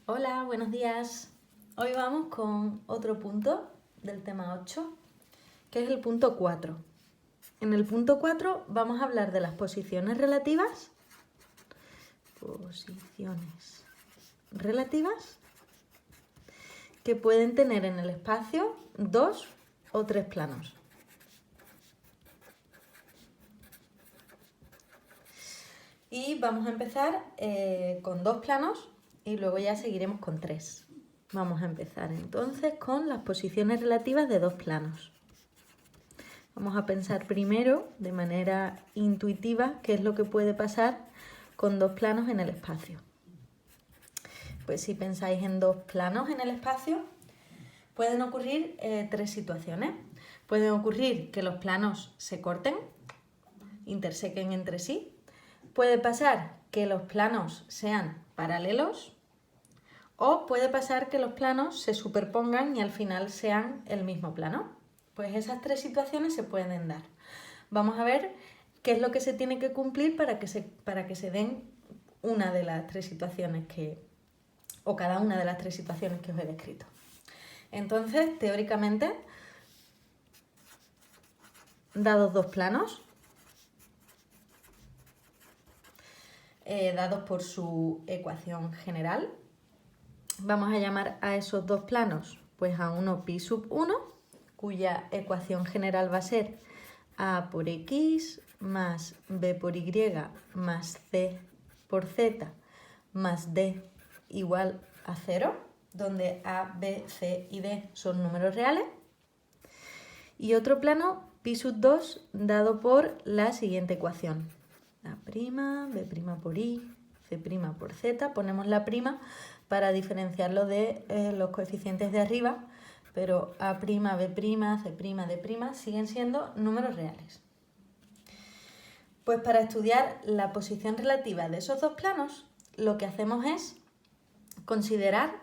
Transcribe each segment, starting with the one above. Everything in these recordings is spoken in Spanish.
Hola, buenos días. Hoy vamos con otro punto del tema 8, que es el punto 4. En el punto 4 vamos a hablar de las posiciones relativas. Posiciones relativas que pueden tener en el espacio 2 o 3 planos. Y vamos a empezar con 2 planos y luego ya seguiremos con 3. Vamos a empezar entonces con las posiciones relativas de 2 planos. Vamos a pensar primero, de manera intuitiva, qué es lo que puede pasar con 2 planos en el espacio. Pues si pensáis en 2 planos en el espacio, pueden ocurrir 3 situaciones. Pueden ocurrir que los planos se corten, intersequen entre sí. Puede pasar que los planos sean paralelos o puede pasar que los planos se superpongan y al final sean el mismo plano. Pues esas 3 situaciones se pueden dar. Vamos a ver qué es lo que se tiene que cumplir para que se den una de las 3 situaciones o cada una de las 3 situaciones que os he descrito. Entonces, teóricamente, dados 2 planos, dados por su ecuación general, vamos a llamar a esos 2 planos pues a uno pi sub 1, cuya ecuación general va a ser a por x más b por y más c por z más d igual a 0, donde a, b, c y d son números reales. Y otro plano pi sub 2 dado por la siguiente ecuación. A', b' por i, c' por z. Ponemos la prima para diferenciarlo de los coeficientes de arriba, pero a', b', c', d' siguen siendo números reales. Pues para estudiar la posición relativa de esos 2 planos, lo que hacemos es considerar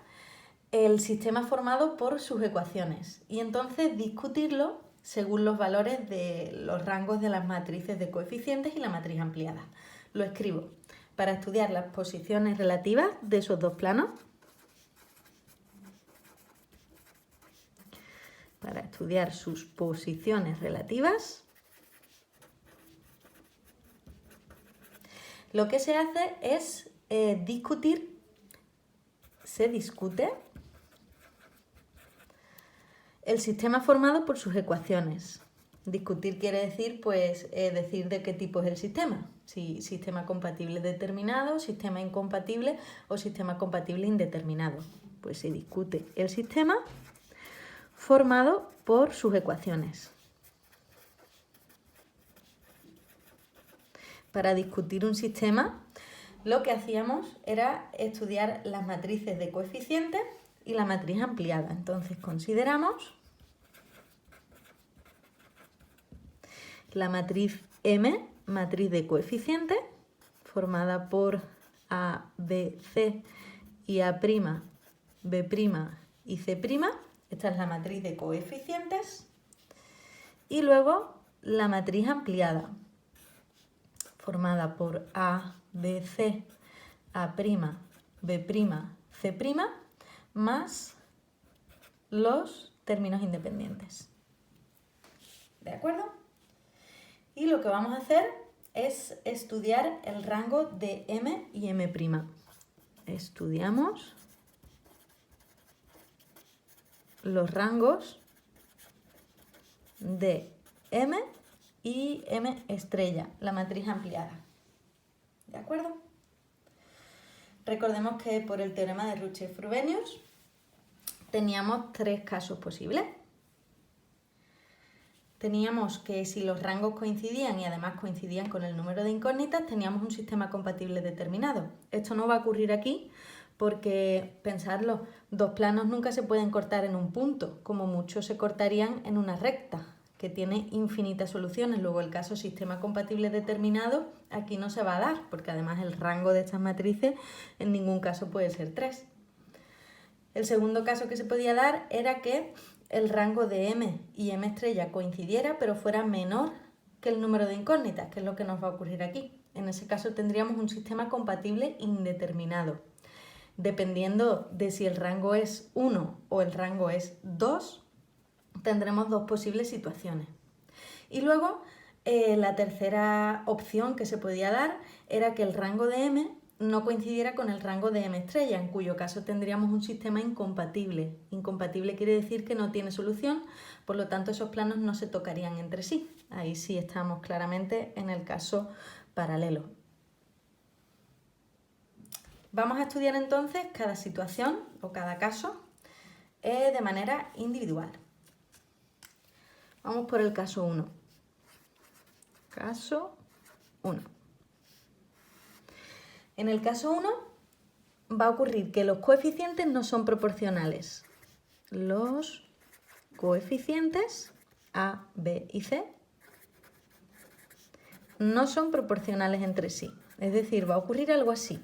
el sistema formado por sus ecuaciones y entonces discutirlo según los valores de los rangos de las matrices de coeficientes y la matriz ampliada. Lo escribo. Para estudiar las posiciones relativas de esos 2 planos, para estudiar sus posiciones relativas, lo que se hace es se discute el sistema formado por sus ecuaciones. Discutir quiere decir, pues, decir de qué tipo es el sistema. Si sistema compatible determinado, sistema incompatible o sistema compatible indeterminado. Pues se discute el sistema formado por sus ecuaciones. Para discutir un sistema, lo que hacíamos era estudiar las matrices de coeficientes y la matriz ampliada. Entonces consideramos la matriz M, matriz de coeficientes, formada por A, B, C y A', B' y C'. Esta es la matriz de coeficientes. Y luego la matriz ampliada, formada por A, B, C, A', B', C', más los términos independientes. ¿De acuerdo? Y lo que vamos a hacer es estudiar el rango de M y M'. Estudiamos los rangos de M y M estrella, la matriz ampliada. ¿De acuerdo? Recordemos que por el teorema de Rouchet-Frobenius teníamos 3 casos posibles. Teníamos que si los rangos coincidían y además coincidían con el número de incógnitas, teníamos un sistema compatible determinado. Esto no va a ocurrir aquí porque, pensadlo, 2 planos nunca se pueden cortar en un punto, como mucho se cortarían en una recta, que tiene infinitas soluciones. Luego el caso sistema compatible determinado aquí no se va a dar, porque además el rango de estas matrices en ningún caso puede ser 3. El segundo caso que se podía dar era que el rango de M y M estrella coincidiera, pero fuera menor que el número de incógnitas, que es lo que nos va a ocurrir aquí. En ese caso tendríamos un sistema compatible indeterminado. Dependiendo de si el rango es 1 o el rango es 2, tendremos dos posibles situaciones. Y luego la tercera opción que se podía dar era que el rango de m no coincidiera con el rango de m estrella, en cuyo caso tendríamos un sistema incompatible. Incompatible quiere decir que no tiene solución, por lo tanto esos planos no se tocarían entre sí. Ahí sí estamos claramente en el caso paralelo. Vamos a estudiar entonces cada situación o cada caso de manera individual. Vamos por el caso 1. Caso 1. En el caso 1 va a ocurrir que los coeficientes no son proporcionales. Los coeficientes A, B y C no son proporcionales entre sí. Es decir, va a ocurrir algo así.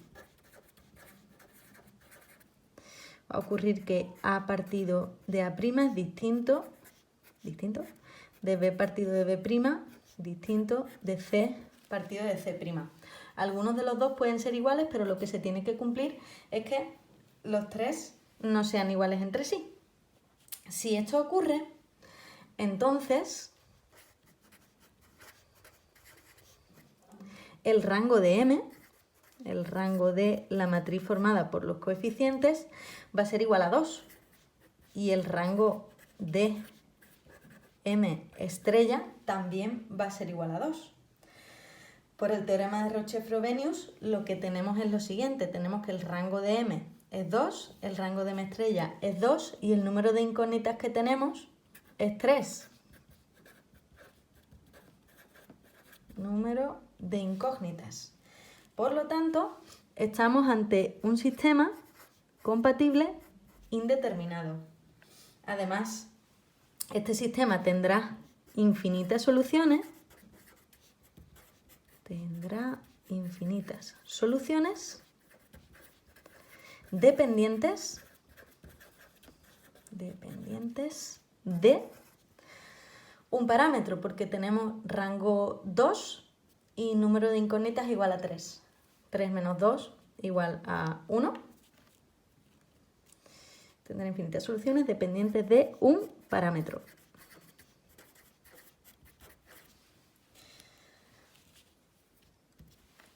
Va a ocurrir que A partido de A' es distinto de B partido de B', distinto de C partido de C'. Algunos de los dos pueden ser iguales, pero lo que se tiene que cumplir es que los tres no sean iguales entre sí. Si esto ocurre, entonces el rango de M, el rango de la matriz formada por los coeficientes, va a ser igual a 2. Y el rango de M estrella también va a ser igual a 2. Por el teorema de Roche-Frobenius lo que tenemos es lo siguiente. Tenemos que el rango de M es 2, el rango de M estrella es 2 y el número de incógnitas que tenemos es 3. Número de incógnitas. Por lo tanto, estamos ante un sistema compatible indeterminado. Además, este sistema tendrá infinitas soluciones. Dependientes de un parámetro, porque tenemos rango 2 y número de incógnitas igual a 3. 3 menos 2 igual a 1. Tendrá infinitas soluciones dependientes de un parámetro.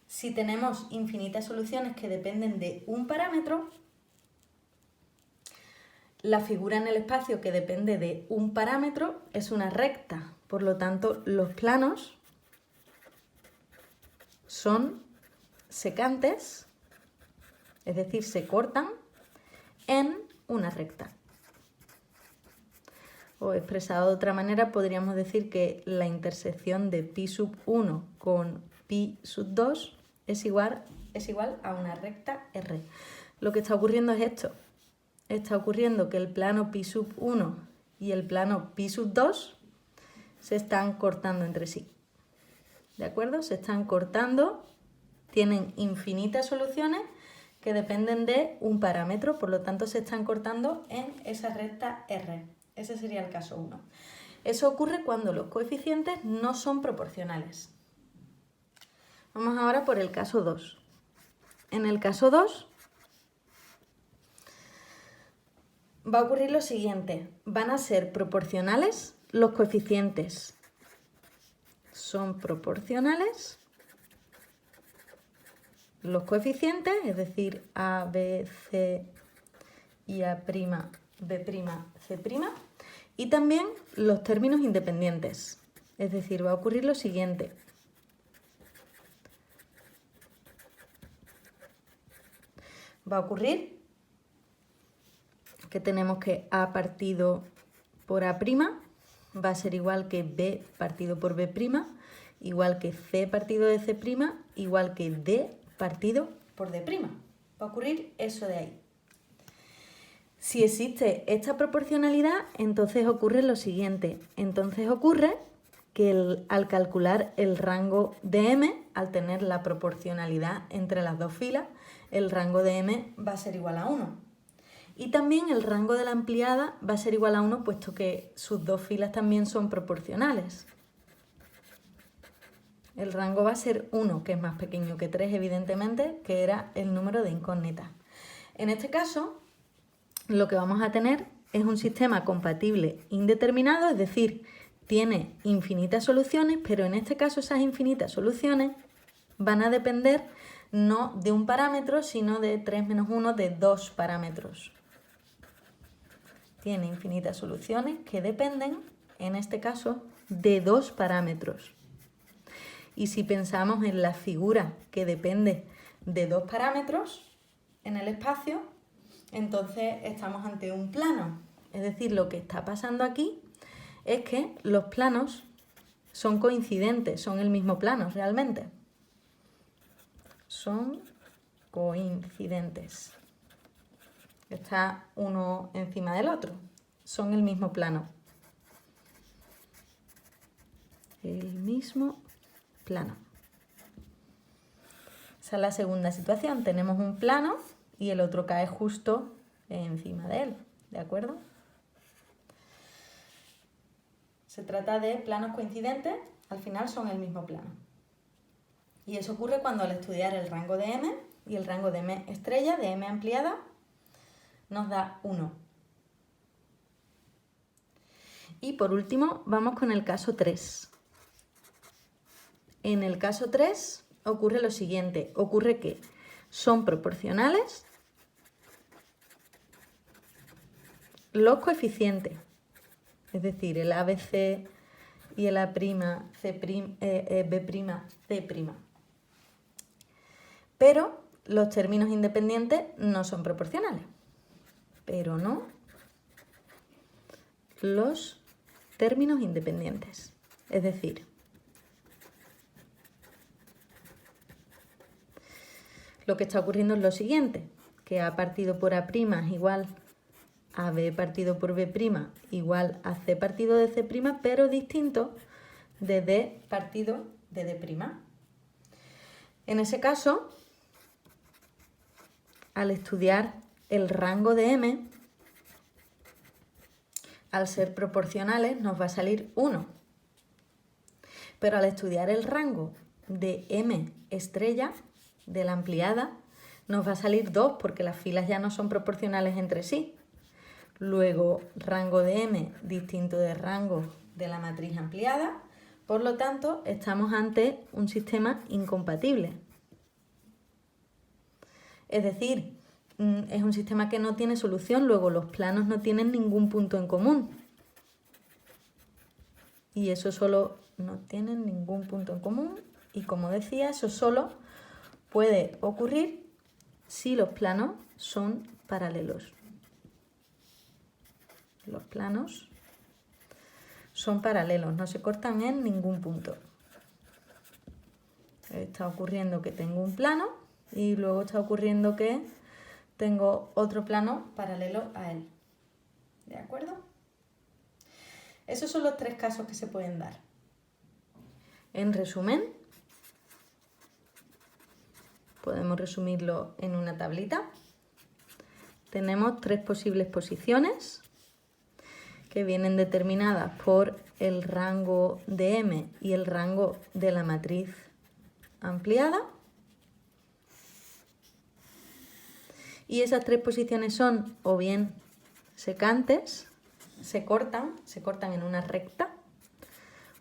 Si tenemos infinitas soluciones que dependen de un parámetro, la figura en el espacio que depende de un parámetro es una recta. Por lo tanto, los planos son secantes, es decir, se cortan en una recta. O expresado de otra manera, podríamos decir que la intersección de pi sub 1 con pi sub 2 es igual a una recta R. Lo que está ocurriendo es esto. Está ocurriendo que el plano pi sub 1 y el plano pi sub 2 se están cortando entre sí. ¿De acuerdo? Se están cortando, tienen infinitas soluciones que dependen de un parámetro, por lo tanto se están cortando en esa recta R. Ese sería el caso 1. Eso ocurre cuando los coeficientes no son proporcionales. Vamos ahora por el caso 2. En el caso 2 va a ocurrir lo siguiente. Van a ser proporcionales los coeficientes. Son proporcionales los coeficientes, es decir, A, B, C y A', B', C'. Y también los términos independientes. Es decir, va a ocurrir lo siguiente. Va a ocurrir que tenemos que A partido por A' va a ser igual que B partido por B', igual que C partido de C', igual que D partido por D'. Va a ocurrir eso de ahí. Si existe esta proporcionalidad, entonces ocurre lo siguiente. Entonces ocurre que al calcular el rango de M, al tener la proporcionalidad entre las dos filas, el rango de M va a ser igual a 1. Y también el rango de la ampliada va a ser igual a 1, puesto que sus dos filas también son proporcionales. El rango va a ser 1, que es más pequeño que 3, evidentemente, que era el número de incógnitas. En este caso, lo que vamos a tener es un sistema compatible indeterminado, es decir, tiene infinitas soluciones, pero en este caso esas infinitas soluciones van a depender no de un parámetro, sino de 3 menos 1 de 2 parámetros. Tiene infinitas soluciones que dependen, en este caso, de 2 parámetros. Y si pensamos en la figura que depende de 2 parámetros en el espacio, entonces estamos ante un plano. Es decir, lo que está pasando aquí es que los planos son coincidentes, son el mismo plano realmente. Son coincidentes. Está uno encima del otro. Son el mismo plano. El mismo plano. Esa es la segunda situación. Tenemos un plano y el otro cae justo encima de él. ¿De acuerdo? Se trata de planos coincidentes, al final son el mismo plano. Y eso ocurre cuando al estudiar el rango de M y el rango de M estrella, de M ampliada, nos da 1. Y por último, vamos con el caso 3. En el caso 3 ocurre lo siguiente, ocurre que son proporcionales los coeficientes, es decir, el ABC y el A', B', C'. Pero los términos independientes no son proporcionales. Pero no los términos independientes. Es decir, lo que está ocurriendo es lo siguiente, que A partido por A' es igual a B partido por B' igual a C partido de C', pero distinto de D partido de D'. En ese caso, al estudiar el rango de M, al ser proporcionales nos va a salir 1. Pero al estudiar el rango de M estrella, de la ampliada, nos va a salir 2 porque las filas ya no son proporcionales entre sí. Luego, rango de M distinto de rango de la matriz ampliada, por lo tanto, estamos ante un sistema incompatible. Es decir, es un sistema que no tiene solución, luego los planos no tienen ningún punto en común. Y eso solo no tienen ningún punto en común. Y como decía, eso solo puede ocurrir si los planos son paralelos. Los planos son paralelos, no se cortan en ningún punto. Está ocurriendo que tengo un plano y luego está ocurriendo que tengo otro plano paralelo a él. ¿De acuerdo? Esos son los 3 casos que se pueden dar. En resumen, podemos resumirlo en una tablita. Tenemos 3 posibles posiciones que vienen determinadas por el rango de M y el rango de la matriz ampliada. Y esas 3 posiciones son o bien secantes, se cortan en una recta,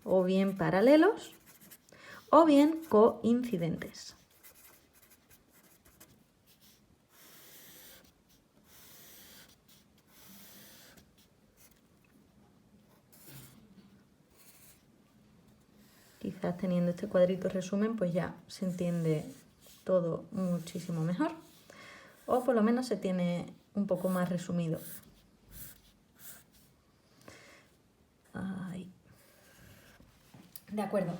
o bien paralelos, o bien coincidentes. Quizás teniendo este cuadrito resumen, pues ya se entiende todo muchísimo mejor. O por lo menos se tiene un poco más resumido. Ahí. De acuerdo.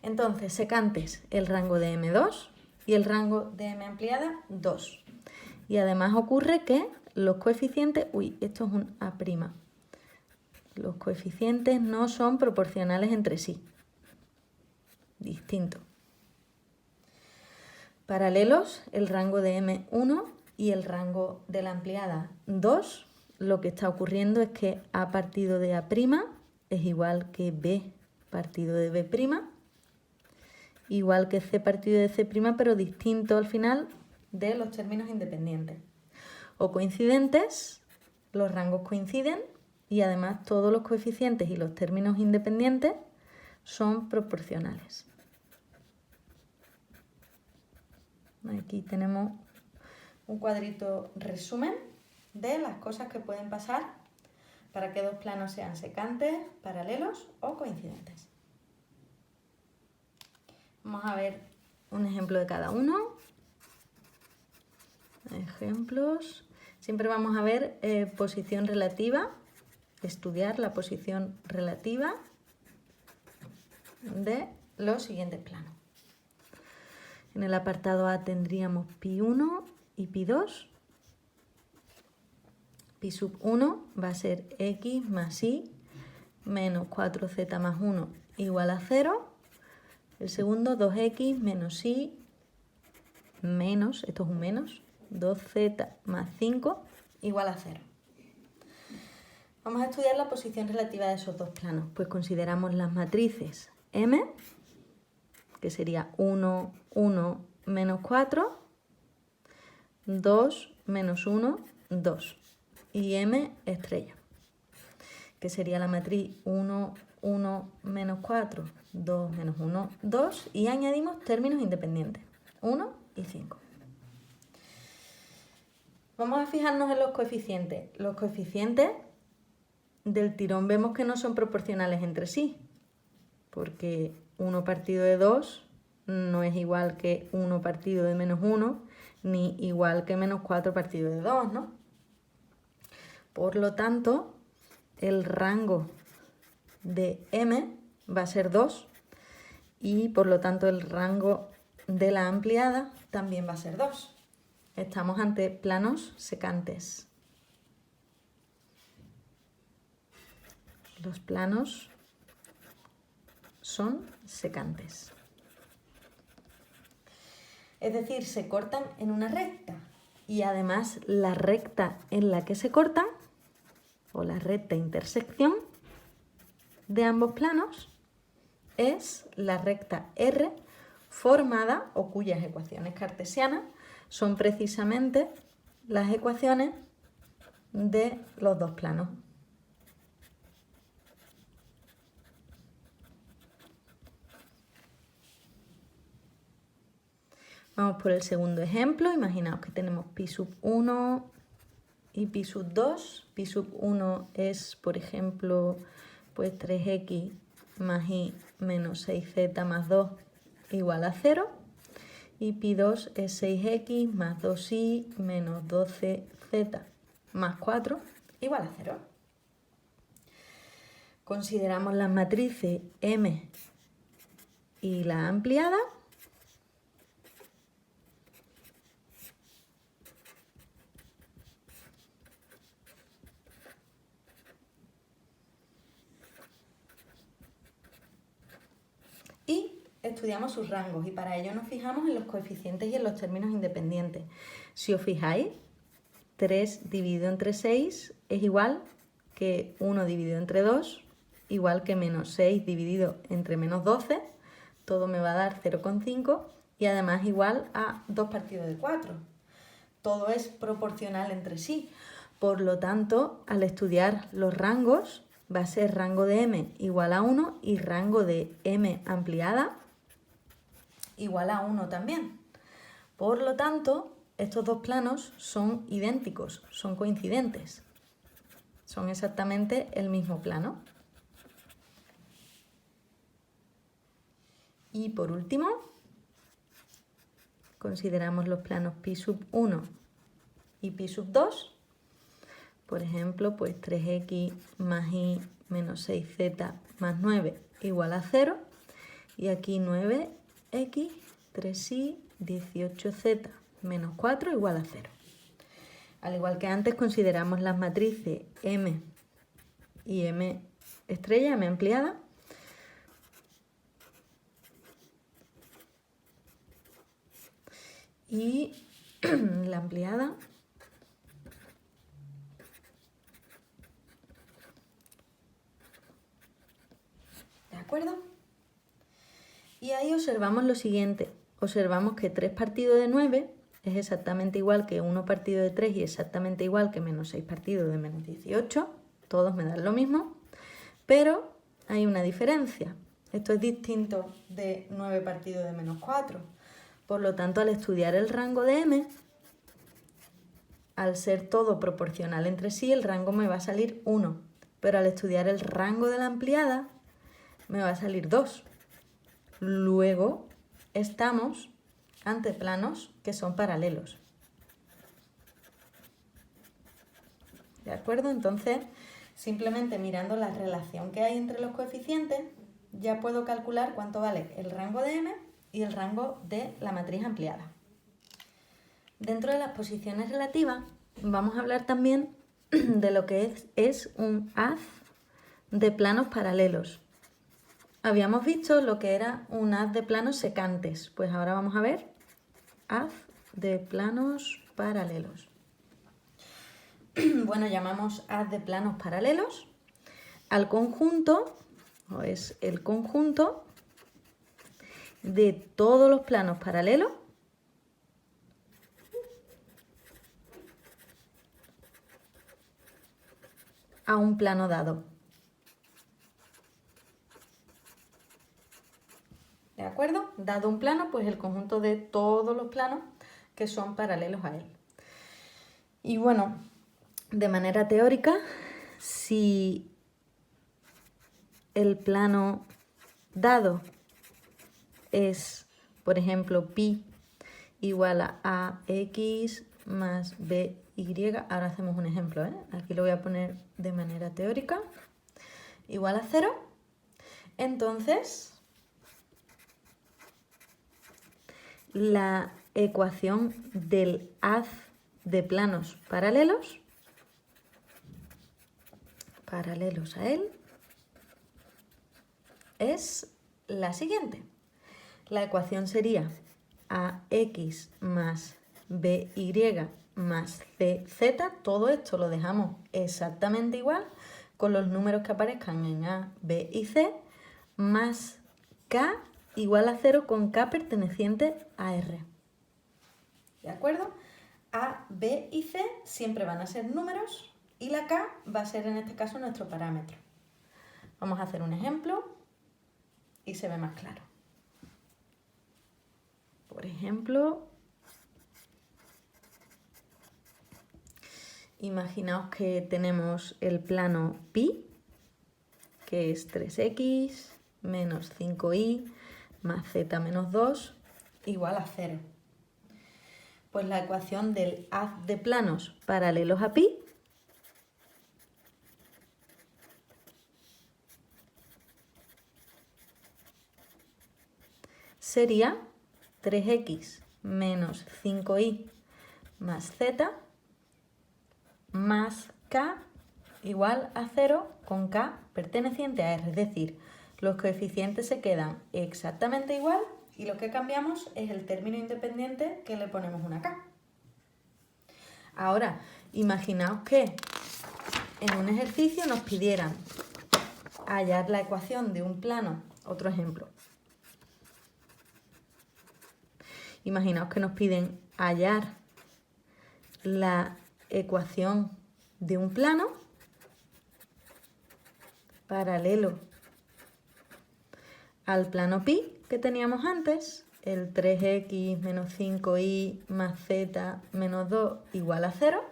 Entonces, secantes, el rango de M2 y el rango de M ampliada 2. Y además ocurre que los coeficientes... esto es un A'. Los coeficientes no son proporcionales entre sí. Distinto. Paralelos, el rango de M1 y el rango de la ampliada 2. Lo que está ocurriendo es que A partido de A' es igual que B partido de B', igual que C partido de C', pero distinto al final de los términos independientes. o coincidentes, los rangos coinciden y además todos los coeficientes y los términos independientes son proporcionales. Aquí tenemos un cuadrito resumen de las cosas que pueden pasar para que dos planos sean secantes, paralelos o coincidentes. Vamos a ver un ejemplo de cada uno. Ejemplos. Siempre vamos a ver posición relativa, estudiar la posición relativa de los siguientes planos. En el apartado A tendríamos pi1 y pi2. Pi sub 1 va a ser x más y menos 4z más 1 igual a 0. El segundo 2x menos y menos, esto es un menos, 2z más 5 igual a 0. Vamos a estudiar la posición relativa de esos dos planos. Pues consideramos las matrices M, que sería 1, 1, menos 4, 2, menos 1, 2. Y M estrella, que sería la matriz 1, 1, menos 4, 2, menos 1, 2. Y añadimos términos independientes, 1 y 5. Vamos a fijarnos en los coeficientes. Los coeficientes del tirón vemos que no son proporcionales entre sí, porque 1 partido de 2 no es igual que 1 partido de menos 1, ni igual que menos 4 partido de 2, ¿no? Por lo tanto, el rango de M va a ser 2 y por lo tanto el rango de la ampliada también va a ser 2. Estamos ante planos secantes. Los planos son secantes. Es decir, se cortan en una recta y además la recta en la que se cortan, o la recta intersección de ambos planos, es la recta R formada o cuyas ecuaciones cartesianas son precisamente las ecuaciones de los dos planos. Vamos por el segundo ejemplo. Imaginaos que tenemos pi sub 1 y pi sub 2. Pi sub 1 es, por ejemplo, pues 3x más y menos 6z más 2 igual a 0. Y pi 2 es 6x más 2y menos 12z más 4 igual a 0. Consideramos las matrices M y la ampliada. Y estudiamos sus rangos y para ello nos fijamos en los coeficientes y en los términos independientes. Si os fijáis, 3 dividido entre 6 es igual que 1 dividido entre 2, igual que menos 6 dividido entre menos 12, todo me va a dar 0,5 y además igual a 2 partido de 4. Todo es proporcional entre sí. Por lo tanto, al estudiar los rangos, va a ser rango de M igual a 1 y rango de M ampliada igual a 1 también. Por lo tanto, estos dos planos son idénticos, son coincidentes. Son exactamente el mismo plano. Y por último, consideramos los planos pi sub 1 y pi sub 2. Por ejemplo, pues 3x más y menos 6z más 9 igual a 0. Y aquí 9x, 3y, 18z menos 4 igual a 0. Al igual que antes, consideramos las matrices M y M estrella, M ampliada. Y la ampliada ¿de acuerdo? Y ahí observamos lo siguiente. Observamos que 3 partido de 9 es exactamente igual que 1 partido de 3 y exactamente igual que menos 6 partido de menos 18. Todos me dan lo mismo, pero hay una diferencia. Esto es distinto de 9 partido de menos 4. Por lo tanto, al estudiar el rango de m, al ser todo proporcional entre sí, el rango me va a salir 1. Pero al estudiar el rango de la ampliada, me va a salir 2. Luego estamos ante planos que son paralelos. ¿De acuerdo? Entonces, simplemente mirando la relación que hay entre los coeficientes, ya puedo calcular cuánto vale el rango de m y el rango de la matriz ampliada. Dentro de las posiciones relativas, vamos a hablar también de lo que es un haz de planos paralelos. Habíamos visto lo que era un haz de planos secantes, pues ahora vamos a ver haz de planos paralelos. Bueno, llamamos haz de planos paralelos al conjunto, o es el conjunto de todos los planos paralelos a un plano dado. ¿De acuerdo? Dado un plano, pues el conjunto de todos los planos que son paralelos a él. Y bueno, de manera teórica, si el plano dado es, por ejemplo, pi igual a ax más by, ahora hacemos un ejemplo, aquí lo voy a poner de manera teórica, igual a 0, entonces la ecuación del haz de planos paralelos a él es la siguiente. La ecuación sería ax más by más cz, todo esto lo dejamos exactamente igual con los números que aparezcan en a, b y c, más k igual a 0 con k perteneciente a r. ¿De acuerdo? A, b y c siempre van a ser números y la k va a ser en este caso nuestro parámetro. Vamos a hacer un ejemplo y se ve más claro. Por ejemplo, imaginaos que tenemos el plano pi, que es 3x menos 5y más z menos 2 igual a 0. Pues la ecuación del haz de planos paralelos a pi sería 3x menos 5y más z más k igual a 0 con k perteneciente a r. Es decir, los coeficientes se quedan exactamente igual y lo que cambiamos es el término independiente que le ponemos una k. Ahora, imaginaos que en un ejercicio nos pidieran hallar la ecuación de un plano. Otro ejemplo. Imaginaos que nos piden hallar la ecuación de un plano paralelo al plano pi que teníamos antes, el 3x menos 5y más z menos 2 igual a 0,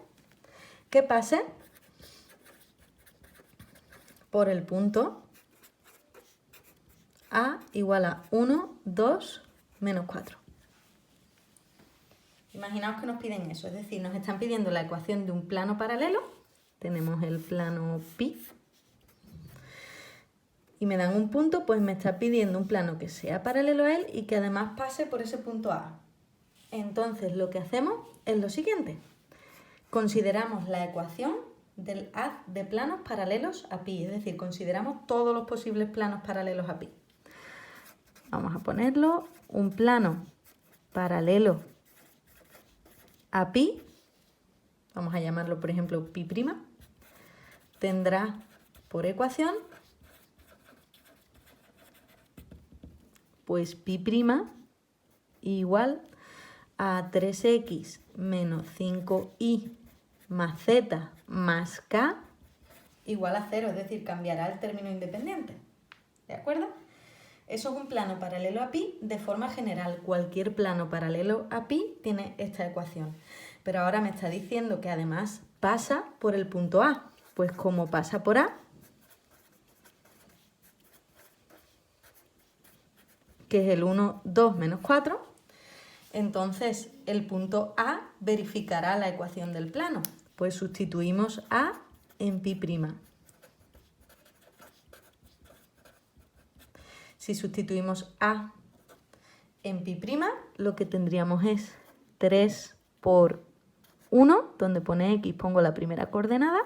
que pase por el punto a igual a 1, 2, menos 4. Imaginaos que nos piden eso, es decir, nos están pidiendo la ecuación de un plano paralelo, tenemos el plano pi, y me dan un punto, pues me está pidiendo un plano que sea paralelo a él y que además pase por ese punto A. Entonces lo que hacemos es lo siguiente, consideramos la ecuación del haz de planos paralelos a pi, es decir, consideramos todos los posibles planos paralelos a pi. Vamos a ponerlo, un plano paralelo a pi, vamos a llamarlo por ejemplo pi', tendrá por ecuación pues pi' igual a 3x menos 5y más z más k igual a 0, es decir, cambiará el término independiente. ¿De acuerdo? Eso es un plano paralelo a pi de forma general. Cualquier plano paralelo a pi tiene esta ecuación. Pero ahora me está diciendo que además pasa por el punto A. Pues como pasa por A, que es el 1, 2, menos 4, entonces el punto A verificará la ecuación del plano. Pues sustituimos A en pi'. Si sustituimos A en pi', lo que tendríamos es 3 por 1, donde pone x pongo la primera coordenada,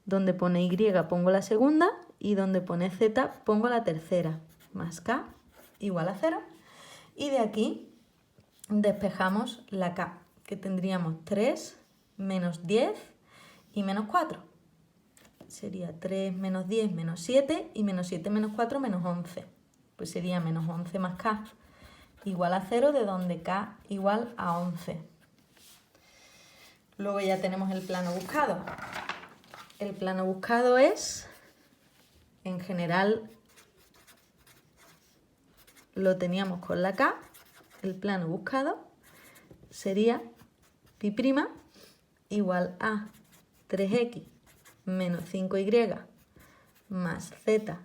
donde pone y pongo la segunda y donde pone z pongo la tercera, más k igual a 0. Y de aquí despejamos la k, que tendríamos 3 menos 10 y menos 4. Sería 3 menos 10 menos 7 y menos 7 menos 4 menos 11. Pues sería menos 11 más k igual a 0, de donde k igual a 11. Luego ya tenemos el plano buscado. El plano buscado es, en general, lo teníamos con la k. El plano buscado sería pi' igual a 3x menos 5y más z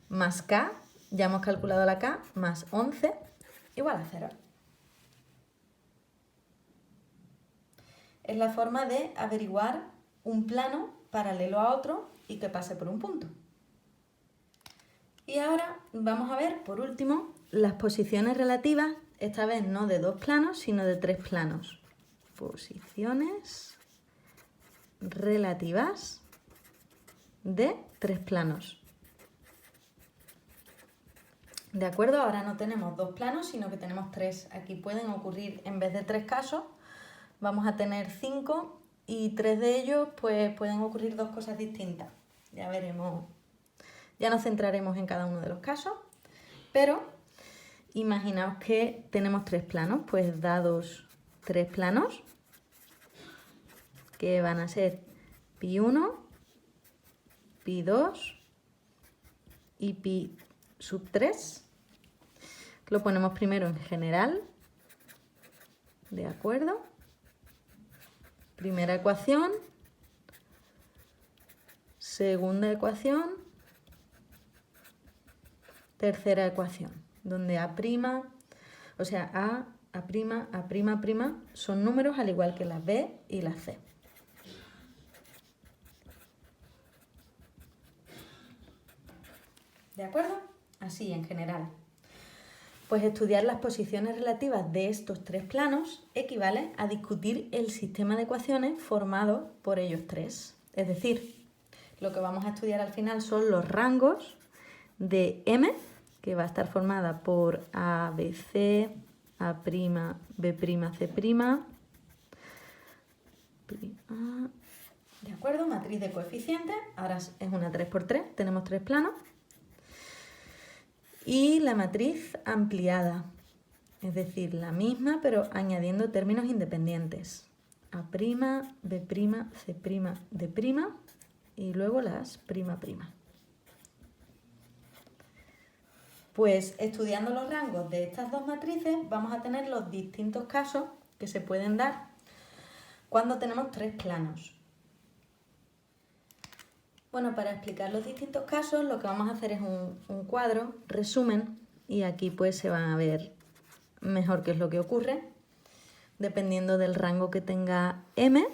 más k, ya hemos calculado la k, más 11 igual a 0. Es la forma de averiguar un plano paralelo a otro y que pase por un punto. Y ahora vamos a ver, por último, las posiciones relativas, esta vez no de dos planos, sino de tres planos. Posiciones relativas de tres planos. ¿De acuerdo? Ahora no tenemos dos planos, sino que tenemos tres. Aquí pueden ocurrir, en vez de 3 casos, vamos a tener 5 y 3 de ellos pues pueden ocurrir dos cosas distintas. Ya veremos, ya nos centraremos en cada uno de los casos, pero imaginaos que tenemos 3 planos, pues dados 3 planos, que van a ser pi'1, pi'2 y pi'3. Lo ponemos primero en general, ¿de acuerdo? Primera ecuación, segunda ecuación, tercera ecuación, donde A', o sea, A', son números al igual que las B y las C. ¿De acuerdo? Así en general. Pues estudiar las posiciones relativas de estos tres planos equivale a discutir el sistema de ecuaciones formado por ellos tres. Es decir, lo que vamos a estudiar al final son los rangos de M, que va a estar formada por A, B, C, A', B', C'. ¿De acuerdo? Matriz de coeficientes. Ahora es una 3×3, tenemos 3 planos. Y la matriz ampliada, es decir, la misma pero añadiendo términos independientes. A', B', C', D' y luego las prima'. Pues estudiando los rangos de estas dos matrices vamos a tener los distintos casos que se pueden dar cuando tenemos 3 planos. Bueno, para explicar los distintos casos lo que vamos a hacer es un cuadro, resumen, y aquí pues se van a ver mejor qué es lo que ocurre, dependiendo del rango que tenga M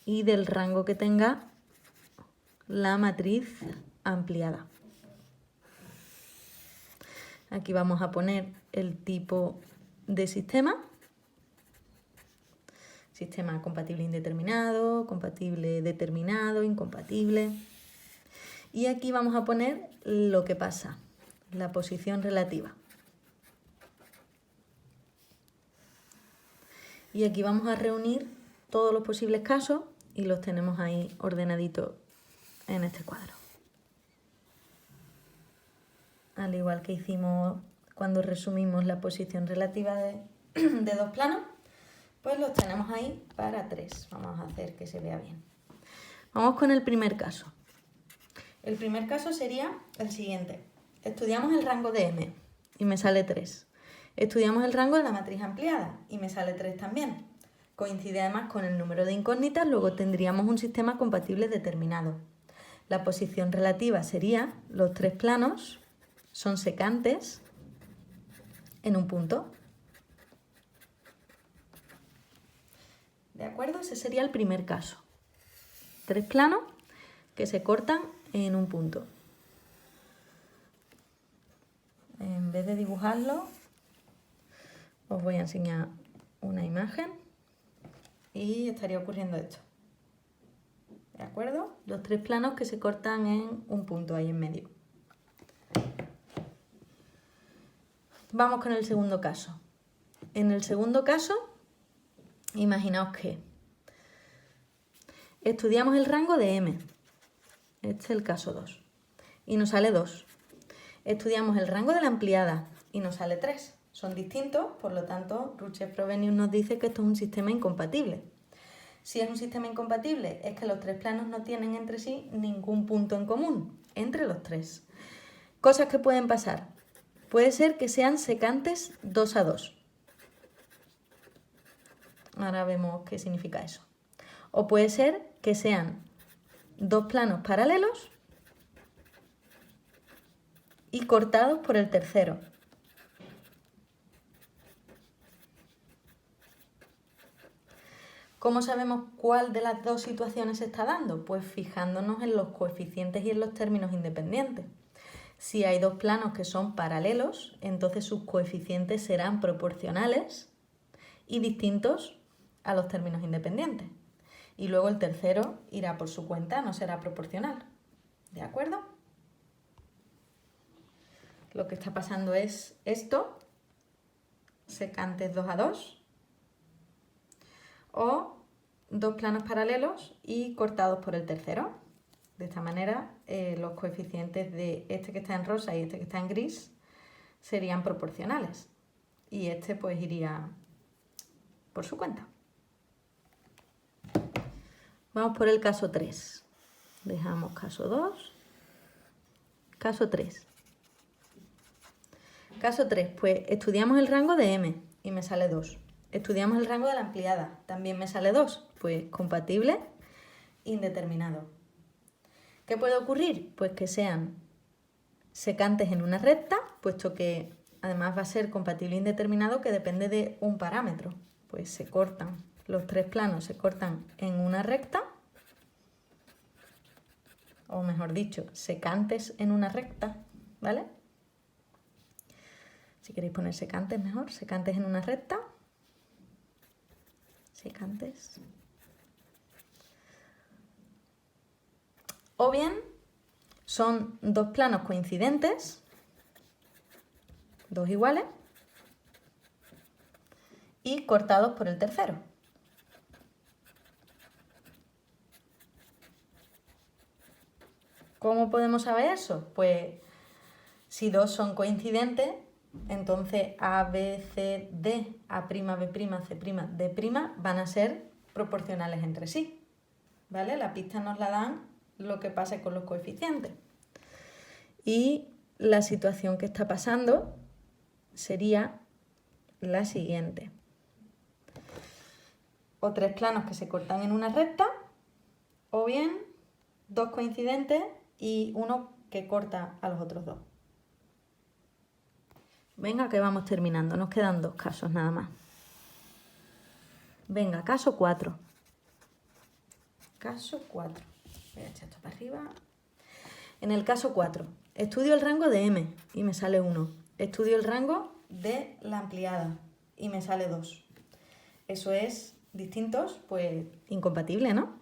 y del rango que tenga la matriz ampliada. Aquí vamos a poner el tipo de sistema. Sistema compatible indeterminado, compatible determinado, incompatible. Y aquí vamos a poner lo que pasa, la posición relativa. Y aquí vamos a reunir todos los posibles casos y los tenemos ahí ordenaditos en este cuadro. Al igual que hicimos cuando resumimos la posición relativa de dos planos, pues los tenemos ahí para 3. Vamos a hacer que se vea bien. Vamos con el primer caso. El primer caso sería el siguiente. Estudiamos el rango de M y me sale 3. Estudiamos el rango de la matriz ampliada y me sale 3 también. Coincide además con el número de incógnitas, luego tendríamos un sistema compatible determinado. La posición relativa sería los 3 planos son secantes en un punto. ¿De acuerdo? Ese sería el primer caso. 3 planos que se cortan en un punto. En vez de dibujarlo, os voy a enseñar una imagen y estaría ocurriendo esto. ¿De acuerdo? Los 3 planos que se cortan en un punto ahí en medio. Vamos con el segundo caso. En el segundo caso, imaginaos que estudiamos el rango de M. Este es el caso 2. Y nos sale 2. Estudiamos el rango de la ampliada y nos sale 3. Son distintos, por lo tanto, Ruchet-Frobenius nos dice que esto es un sistema incompatible. Si es un sistema incompatible, es que los 3 planos no tienen entre sí ningún punto en común, entre los 3. Cosas que pueden pasar. Puede ser que sean secantes 2 a 2. Ahora vemos qué significa eso. O puede ser que sean 2 planos paralelos y cortados por el tercero. ¿Cómo sabemos cuál de las dos situaciones se está dando? Pues fijándonos en los coeficientes y en los términos independientes. Si hay 2 planos que son paralelos, entonces sus coeficientes serán proporcionales y distintos a los términos independientes. Y luego el tercero irá por su cuenta, no será proporcional. ¿De acuerdo? Lo que está pasando es esto, secantes 2 a 2, o 2 planos paralelos y cortados por el tercero. De esta manera, los coeficientes de este que está en rosa y este que está en gris serían proporcionales. Y este pues iría por su cuenta. Vamos por el caso 3. Dejamos caso 2. Caso 3. Caso 3, pues estudiamos el rango de M y me sale 2. Estudiamos el rango de la ampliada, también me sale 2. Pues compatible, indeterminado. ¿Qué puede ocurrir? Pues que sean secantes en una recta, puesto que además va a ser compatible indeterminado que depende de un parámetro. Pues se cortan, los 3 planos se cortan en una recta, o mejor dicho, secantes en una recta, ¿vale? Si queréis poner secantes mejor, secantes en una recta, secantes. O bien son 2 planos coincidentes, 2 iguales, y cortados por el tercero. ¿Cómo podemos saber eso? Pues si 2 son coincidentes, entonces A, B, C, D, A', B', C', D' van a ser proporcionales entre sí. ¿Vale? La pista nos la dan lo que pase con los coeficientes. Y la situación que está pasando sería la siguiente. O 3 planos que se cortan en una recta, o bien 2 coincidentes y uno que corta a los otros 2. Venga, que vamos terminando. Nos quedan 2 casos nada más. Venga, caso 4. Caso 4. Voy a echar esto para arriba. En el caso 4, estudio el rango de M y me sale 1. Estudio el rango de la ampliada y me sale 2. Eso es distintos, pues incompatible, ¿no?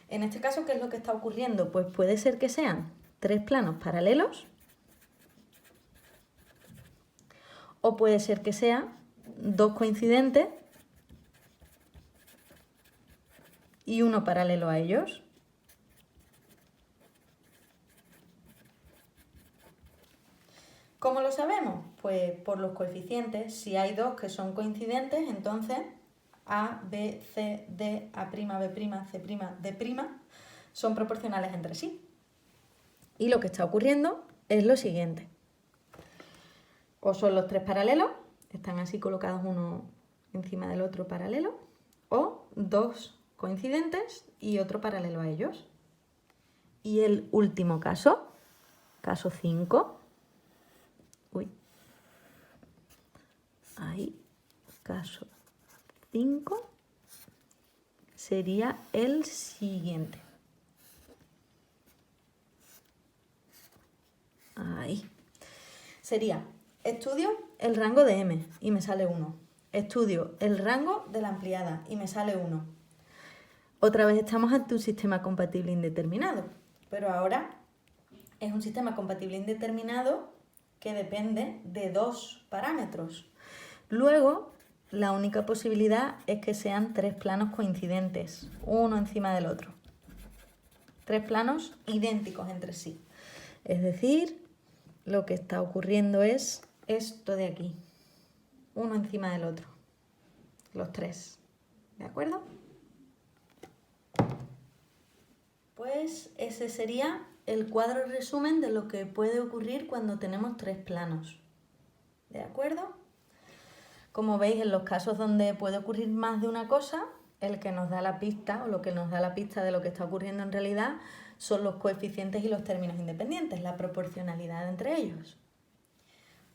En este caso, ¿qué es lo que está ocurriendo? Pues puede ser que sean 3 planos paralelos, o puede ser que sean 2 coincidentes y uno paralelo a ellos. ¿Cómo lo sabemos? Pues Pues por los coeficientes, si hay dos que son coincidentes, entonces A, B, C, D, A', B', C', D' son proporcionales entre sí. Y lo que está ocurriendo es lo siguiente. O son los tres paralelos, están así colocados uno encima del otro paralelo, o dos coincidentes y otro paralelo a ellos. Y el último caso, caso 5, caso 5 sería el siguiente. Sería, estudio el rango de M y me sale 1. Estudio el rango de la ampliada y me sale 1. Otra vez estamos ante un sistema compatible indeterminado, pero ahora es un sistema compatible indeterminado que depende de dos parámetros. Luego, la única posibilidad es que sean tres planos coincidentes, uno encima del otro. Tres planos idénticos entre sí. Es decir, lo que está ocurriendo es esto de aquí, uno encima del otro, los tres, ¿de acuerdo? Pues ese sería el cuadro resumen de lo que puede ocurrir cuando tenemos tres planos, ¿de acuerdo? Como veis, en los casos donde puede ocurrir más de una cosa, el que nos da la pista o lo que nos da la pista de lo que está ocurriendo en realidad son los coeficientes y los términos independientes, la proporcionalidad entre ellos.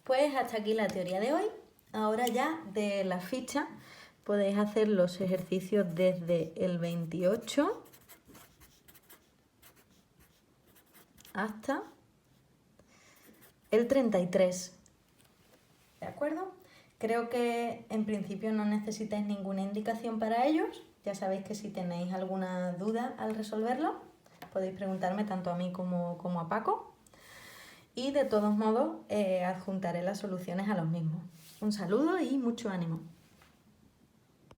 Pues hasta aquí la teoría de hoy. Ahora ya de la ficha podéis hacer los ejercicios desde el 28 hasta el 33. ¿De acuerdo? Creo que en principio no necesitáis ninguna indicación para ellos. Ya sabéis que si tenéis alguna duda al resolverlo, podéis preguntarme tanto a mí como a Paco. Y de todos modos, adjuntaré las soluciones a los mismos. Un saludo y mucho ánimo.